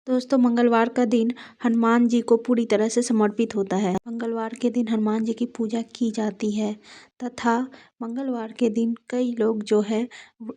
दोस्तों, मंगलवार का दिन हनुमान जी को पूरी तरह से समर्पित होता है। मंगलवार के दिन हनुमान जी की पूजा की जाती है तथा मंगलवार के दिन कई लोग जो है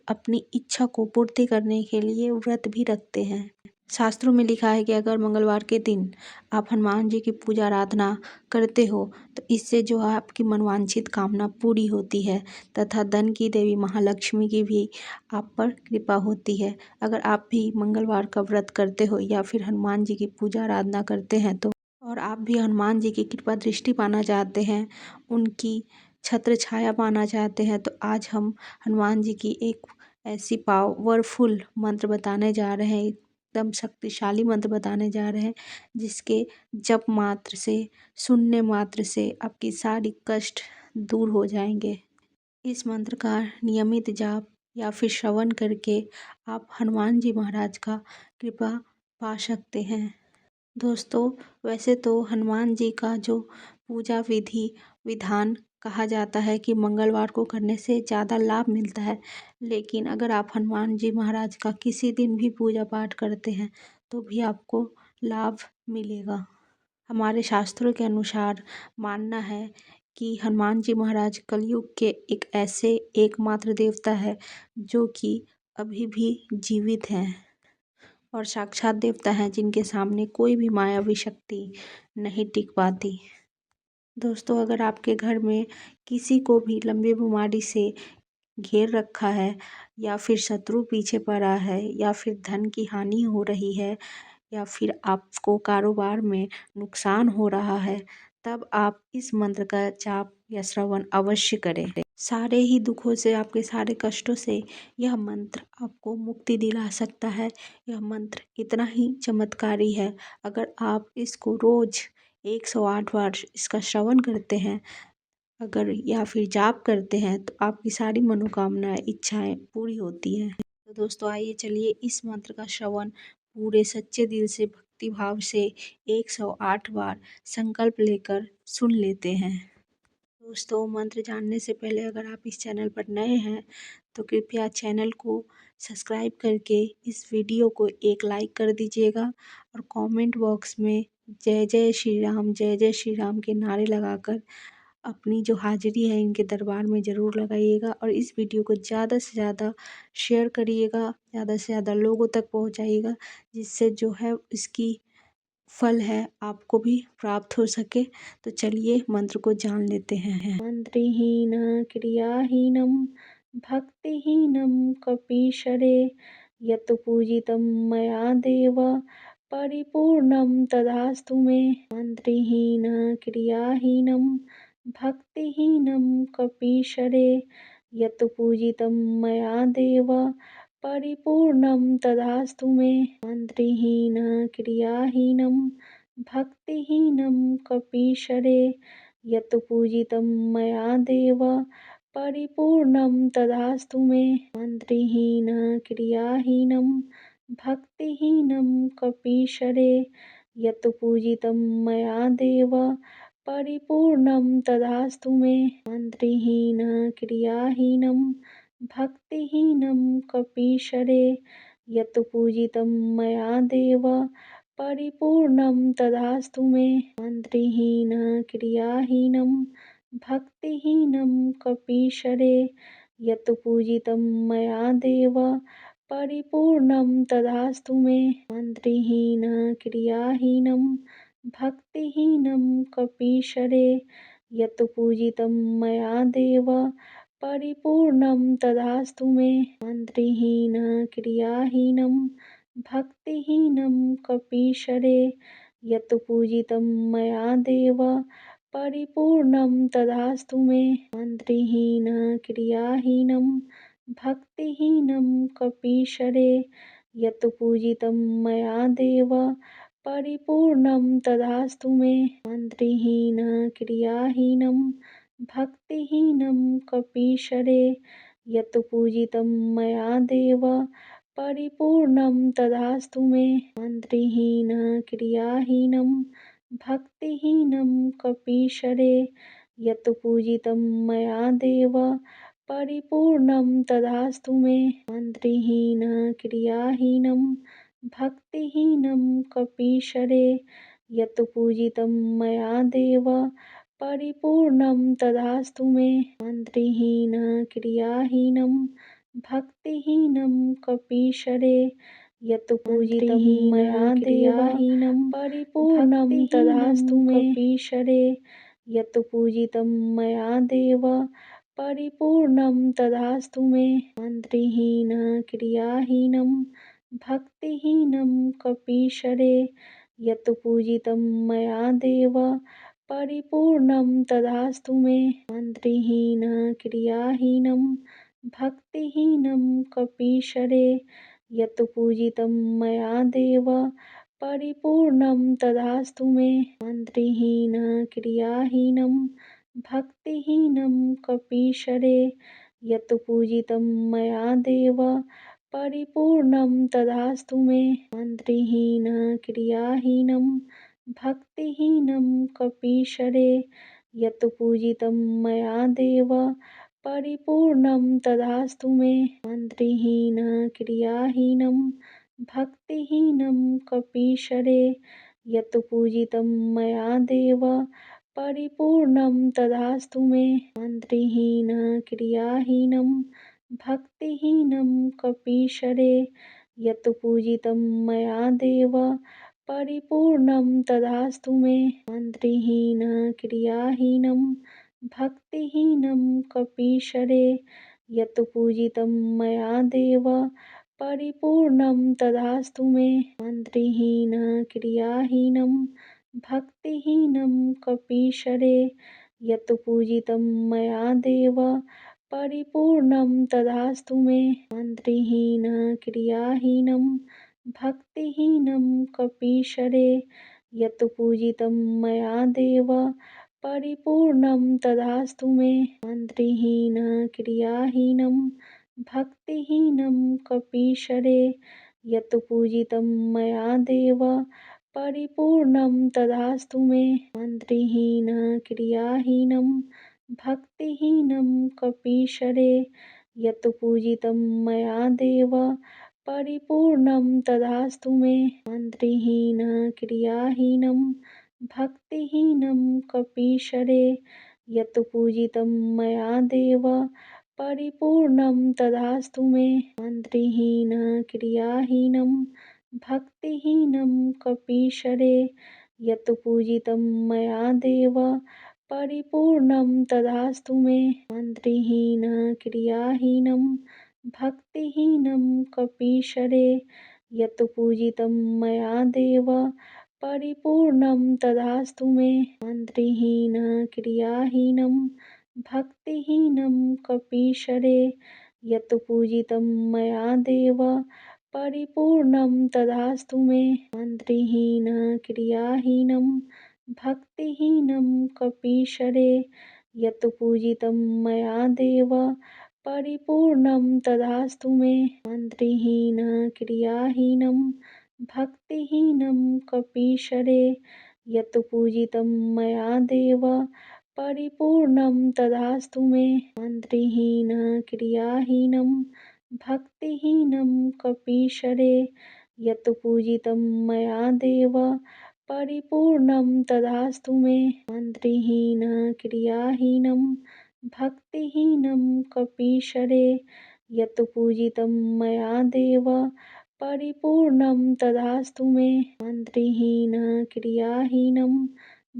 अपनी इच्छा को पूर्ति करने के लिए व्रत भी रखते हैं। शास्त्रों में लिखा है कि अगर मंगलवार के दिन आप हनुमान जी की पूजा आराधना करते हो तो इससे जो है आपकी मनवांछित कामना पूरी होती है तथा धन की देवी महालक्ष्मी की भी आप पर कृपा होती है। अगर आप भी मंगलवार का व्रत करते हो या फिर हनुमान जी की पूजा आराधना करते हैं तो और आप भी हनुमान जी की कृपा दृष्टि पाना चाहते हैं, उनकी छत्र छाया पाना चाहते हैं, तो आज हम हनुमान जी की एक ऐसी पावरफुल मंत्र बताने जा रहे हैं, एकदम शक्तिशाली मंत्र बताने जा रहे हैं जिसके जप मात्र से, सुनने मात्र से आपकी सारी कष्ट दूर हो जाएंगे। इस मंत्र का नियमित जाप या फिर श्रवण करके आप हनुमान जी महाराज का कृपा पा सकते हैं। दोस्तों, वैसे तो हनुमान जी का जो पूजा विधि विधान कहा जाता है कि मंगलवार को करने से ज़्यादा लाभ मिलता है, लेकिन अगर आप हनुमान जी महाराज का किसी दिन भी पूजा पाठ करते हैं तो भी आपको लाभ मिलेगा। हमारे शास्त्रों के अनुसार मानना है कि हनुमान जी महाराज कलयुग के एक ऐसे एकमात्र देवता है जो कि अभी भी जीवित हैं और साक्षात देवता हैं जिनके सामने कोई भी मायावी शक्ति नहीं टिक पाती। दोस्तों, अगर आपके घर में किसी को भी लंबी बीमारी से घेर रखा है या फिर शत्रु पीछे पड़ा है या फिर धन की हानि हो रही है या फिर आपको कारोबार में नुकसान हो रहा है, तब आप इस मंत्र का जाप या श्रवण अवश्य करें। सारे ही दुखों से, आपके सारे कष्टों से यह मंत्र आपको मुक्ति दिला सकता है। यह मंत्र इतना ही चमत्कारी है, अगर आप इसको रोज 108 बार इसका श्रवण करते हैं अगर या फिर जाप करते हैं तो आपकी सारी मनोकामनाएं, इच्छाएं पूरी होती हैं। तो दोस्तों, आइए चलिए इस मंत्र का श्रवण पूरे सच्चे दिल से, भक्ति भाव से 108 बार संकल्प लेकर सुन लेते हैं। दोस्तों, मंत्र जानने से पहले अगर आप इस चैनल पर नए हैं तो कृपया चैनल को सब्सक्राइब करके इस वीडियो को एक लाइक कर दीजिएगा और कमेंट बॉक्स में जय जय श्री राम के नारे लगाकर अपनी जो हाजिरी है इनके दरबार में ज़रूर लगाइएगा और इस वीडियो को ज़्यादा से ज़्यादा शेयर करिएगा, ज़्यादा से ज़्यादा लोगों तक पहुंचाइएगा, जिससे जो है इसकी फल है आपको भी प्राप्त हो सके। तो चलिए मंत्र को जान लेते हैं। मंत्रहीन क्रियाहीनम भक्तिहीनम कपीशरे यत् पूजितं मया देव परिपूर्णं तदास्तु मे। मंत्रहीन क्रियाहीनम भक्तिहीनं कपीशरे यत् पूजितं मया देव परिपूर्णं तदास्तु मे। मंत्रहीन क्रियाहीनं भक्तिहीनं कपीशरे यत् पूजितं मया देव परिपूर्णं तदास्तु मे। मंत्रहीन क्रियाहीनं भक्तिहीनं कपीशरे यत् पूजितं मया देव परिपूर्णं तदास्तु मे। मंत्रहीन क्रियाहीनं भक्तिहीनं कपीशरे यत् पूजितं मया देव परिपूर्णं तदास्तु मे। मंत्रहीन क्रियाहीनं भक्तिहीनं कपीशरे यत् पूजितं मया देव परिपूर्णं तदास्तु मे। मंत्रहीन क्रियाहीनं भक्तिहीनं कपीशरे यत् पूजितं मया देव परिपूर्णं तदास्तु मे। मंत्रहीन क्रियाहीनं भक्तिहीनं कपीशरे यत् पूजितं मया देव परिपूर्णं तदास्तु मे। मंत्रहीन क्रियाहीनं भक्तिहीनं कपीशरे यत् पूजितं मया देव परिपूर्णं तदास्तु मे। मंत्रहीन क्रियाहीनं भक्तिहीनं कपीशरे यत् पूजितं मया देव परिपूर्णं तदास्तु मे। मंत्रहीन क्रियाहीनं भक्तिहीनं कपीशरे यत् पूजितं मया देव परिपूर्णं तदास्तु मे। मंत्रहीन क्रियाहीनं भक्तिहीनं कपीशरे यत् पूजितं मया देव परिपूर्णं तदास्तु मे। मन्त्रहीनं क्रियाहीनं भक्तिहीनं कपीशरे यत् पूजितं मया देव परिपूर्णं तदास्तु मे। कपीशरे यत् पूजितं मया देव परिपूर्णं तदास्तु मे। मन्त्रहीनं क्रियाहीनं भक्तिहीनं कपीशरे यत् पूजितं मया देव परिपूर्णं तदास्तु मे। मन्त्रहीनं क्रियाहीनं भक्तिहीनं कपीशरे यत् पूजितं मया देव परिपूर्णं तदास्तु मे। मन्त्रहीनं क्रियाहीनं भक्तिहीनं कपीशरे यत् पूजितं मया देव परिपूर्णं तदास्तु मे। मन्त्रहीनं क्रियाहीनं भक्तिहीनं कपीशरे यत् पूजितं मया देव परिपूर्णं तदास्तु मे। मन्त्रहीनं क्रियाहीनं भक्तिहीनं कपीशरे यत् पूजितं मया देव परिपूर्णं तदास्तु मे। मन्त्रहीनं क्रियाहीनं भक्तिहीनं कपीशरे यत् पूजितं मया देव परिपूर्णं तदास्तु मे। मन्त्रहीनं क्रियाहीनं भक्तिहीनं कपीशरे यत् पूजितं मया देव परिपूर्णं तदास्तु मे। मन्त्रहीनं क्रियाहीनं भक्तिहीनं कपीशरे यत् पूजितं मया देव परिपूर्णं तदास्तु मे। मन्त्रहीनं क्रियाहीनं भक्तिहीनं कपीशरे यत् पूजितं मया देव परिपूर्णं तदास्तु मे। मन्त्रहीनं क्रियाहीनं भक्तिहीनं कपीशरे यत् पूजितं मया देव परिपूर्णं तदास्तु मे। मन्त्रहीनं क्रियाहीनं भक्तिहीनं कपीशरे यत् पूजितं मया देव परिपूर्णं तदास्तु मे। मन्त्रहीनं क्रियाहीनं भक्तिहीनं कपीशरे यत् पूजितं मया देव परिपूर्णं तदास्तु मे। मन्त्रहीनं क्रियाहीनं भक्तिहीनं कपीशरे यत् पूजितं मया देव परिपूर्णं तदास्तु मे। मन्त्रहीनं क्रियाहीनं भक्तिहीनं कपीशरे यत् पूजितं मया देव परिपूर्णं तदास्तु मे। मन्त्रहीनं क्रियाहीनं भक्तिहीनं कपीशरे यत् पूजितं मया देव परिपूर्णं तदास्तु मे। मन्त्रहीनं क्रियाहीनं भक्तिहीनं कपीशरे यत् पूजितं मया देव परिपूर्णं तदास्तु मे। मन्त्रहीनं क्रियाहीनं भक्तिहीनं कपीशरे यत् पूजितं मया देव परिपूर्णं तदास्तु मे। मन्त्रहीनं क्रियाहीनं भक्तिहीनं कपीशरे यत् पूजितं मया देव परिपूर्णं तदास्तु मे। मन्त्रहीनं क्रियाहीनं भक्तिहीनं कपीशरे यत् पूजितं मया देव परिपूर्णं तदास्तु मे। मन्त्रहीनं क्रियाहीनं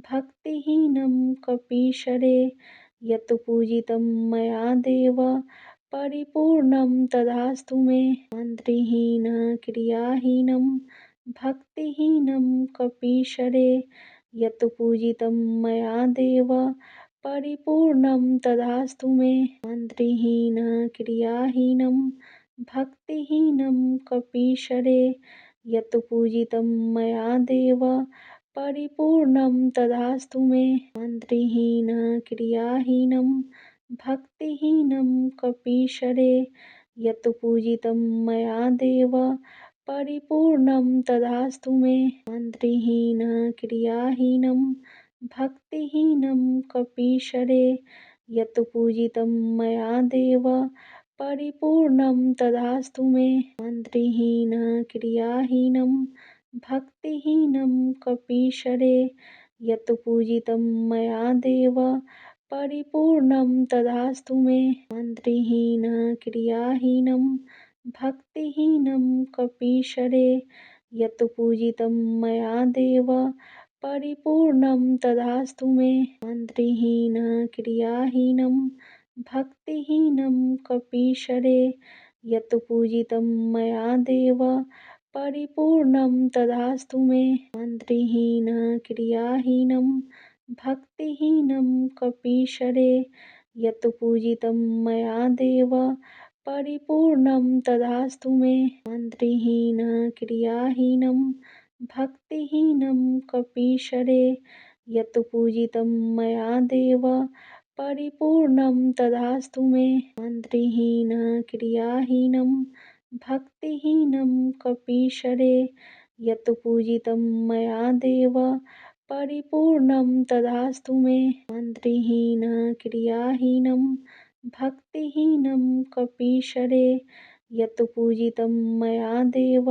भक्तिहीनं कपीशरे यत् पूजितं मया देव परिपूर्णं तदास्तु मे। मन्त्रहीनं क्रियाहीनं भक्तिहीनं कपीशरे यत् पूजितं मया देव परिपूर्णं तदास्तु मे। मन्त्रहीनं क्रियाहीनं भक्तिहीनं कपीशरे यत् पूजितं मया देव परिपूर्णं तदास्तु मे। मन्त्रहीनं क्रियाहीनं भक्तिहीनं कपीशरे यत् पूजितं मया देव परिपूर्णं तदास्तु मे। मन्त्रहीनं क्रियाहीनं भक्तिहीनं कपीशरे यत् पूजितं मया देव परिपूर्णं तदास्तु मे। मन्त्रहीनं क्रियाहीनं भक्तिहीनं कपीशरे। यत् पूजितं मया देव परिपूर्णं तदास्तु मे। मन्त्रहीनं क्रियाहीनं भक्तिहीनं कपीशरे। यत् पूजितं मया देव परिपूर्णं तदास्तु मे। मन्त्रहीनं क्रियाहीनं भक्तिहीनं कपीशरे। यत् पूजितं मया देव परिपूर्णं तदास्तु मे। मन्त्रहीनं क्रियाहीनं भक्तिहीनं कपीशरे। यत् पूजितं मया देव परिपूर्णं तदास्तु मे। मन्त्रहीनं क्रियाहीनं भक्तिहीनं कपीशरे। यत् पूजितं मया देव परिपूर्णं तदास्तु मे। मन्त्रहीनं क्रियाहीनं भक्तिहीनं कपीशरे। यत् पूजितं मया देव परिपूर्णं तदास्तु मे। मन्त्रहीनं क्रियाहीनं भक्तिहीनं कपीशरे। यत् पूजितं मया देव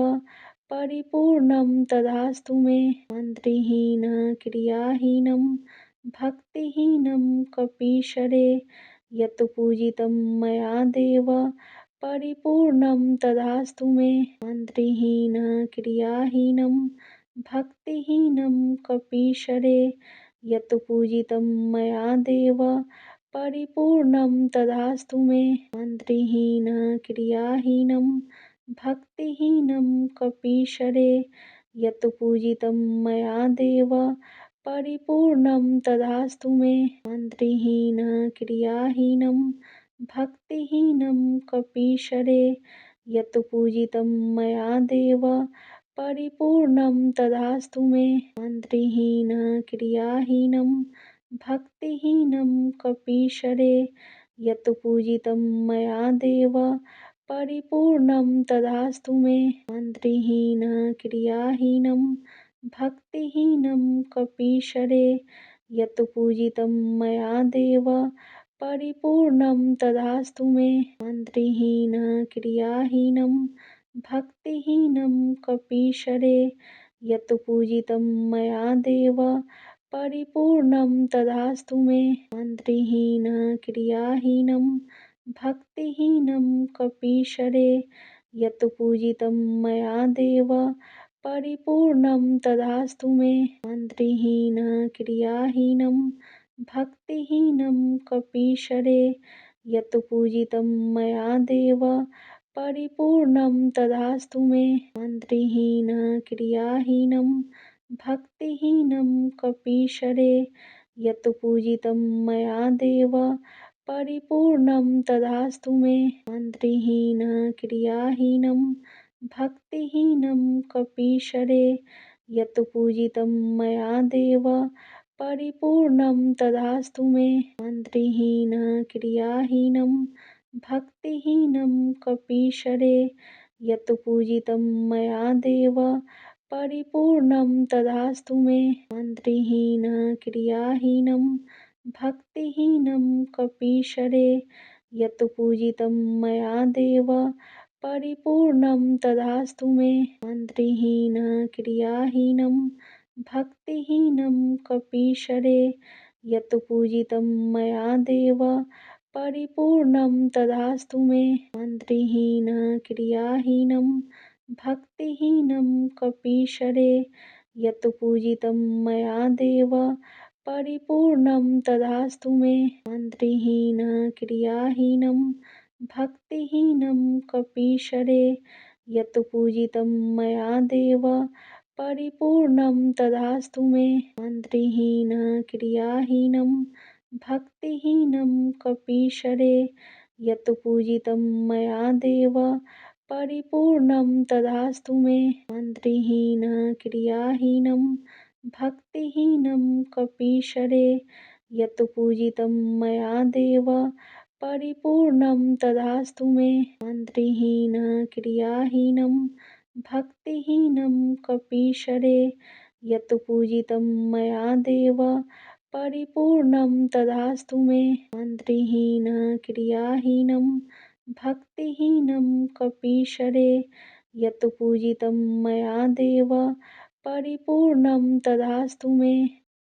परिपूर्णं तदास्तु मे। मन्त्रहीनं क्रियाहीनं भक्तिहीनं कपीशरे। यत् पूजितं मया देव परिपूर्णं तदास्तु मे। मन्त्रहीनं क्रियाहीनं भक्तिहीनं कपीशरे। यत् पूजितं मया देव परिपूर्णं तदास्तु मे। मन्त्रहीनं क्रियाहीनं भक्तिहीनं कपीशरे। यत् पूजितं मया देव परिपूर्णं तदास्तु मे। मन्त्रहीनं क्रियाहीनं भक्तिहीनं कपीशरे। यत् पूजितं मया देव परिपूर्णं तदास्तु मे। मन्त्रहीनं क्रियाहीनं भक्तिहीनं कपीशरे। यत् पूजितं मया देव परिपूर्णं तदास्तु मे। मन्त्रहीनं क्रियाहीनं भक्तिहीनं कपीशरे। यत् पूजितं मया देव परिपूर्णं तदास्तु मे। मन्त्रहीनं क्रियाहीनं भक्तिहीनं कपीशरे। यत् पूजितं मया देव परिपूर्णं तदास्तु मे। मन्त्रहीनं क्रियाहीनं भक्तिहीनं कपीशरे। यत् पूजितं मया देव परिपूर्णं तदास्तु मे। मन्त्रहीनं क्रियाहीनं भक्तिहीनं कपीशरे। यत् पूजितं मया देव परिपूर्णं तदास्तु मे। मन्त्रहीनं क्रियाहीनं भक्तिहीनं कपीशरे। यत् पूजितं मया देव परिपूर्णं तदास्तु मे। मन्त्रहीनं क्रियाहीनं भक्तिहीनं कपीशरे। यत् पूजितं मया देव परिपूर्णं तदास्तु मे। मन्त्रहीनं क्रियाहीनं भक्तिहीनं कपीशरे। यत् पूजितं मया देव परिपूर्णं तदास्तु मे। मन्त्रहीनं क्रियाहीनं भक्तिहीनं कपीशरे। यत् पूजितं मया देव परिपूर्णं तदास्तु मे। मन्त्रहीनं क्रियाहीनं भक्तिहीनं कपीशरे। यत् पूजितं मया देव परिपूर्णं तदास्तु मे। मन्त्रहीनं क्रियाहीनं भक्तिहीनं कपीशरे। यत् पूजितं मया देव परिपूर्णं तदास्तु मे। मन्त्रहीनं क्रियाहीनं भक्तिहीनं कपीशरे। यत् पूजितं मया देव परिपूर्णं तदास्तु मे। मन्त्रहीनं क्रियाहीनं भक्तिहीनं कपीशरे। यत् पूजितं मया देव परिपूर्णं तदास्तु मे। मन्त्रहीनं क्रियाहीनं भक्तिहीनं कपीशरे। यत् पूजितं मया देव परिपूर्णं तदास्तु मे। मन्त्रहीनं क्रियाहीनं भक्तिहीनं कपीशरे। यत् पूजितं मया देव परिपूर्णं तदास्तु मे। मन्त्रहीनं क्रियाहीनं भक्तिहीनं कपीशरे यत् पूजितं मया देव परिपूर्णं तदास्तु मे।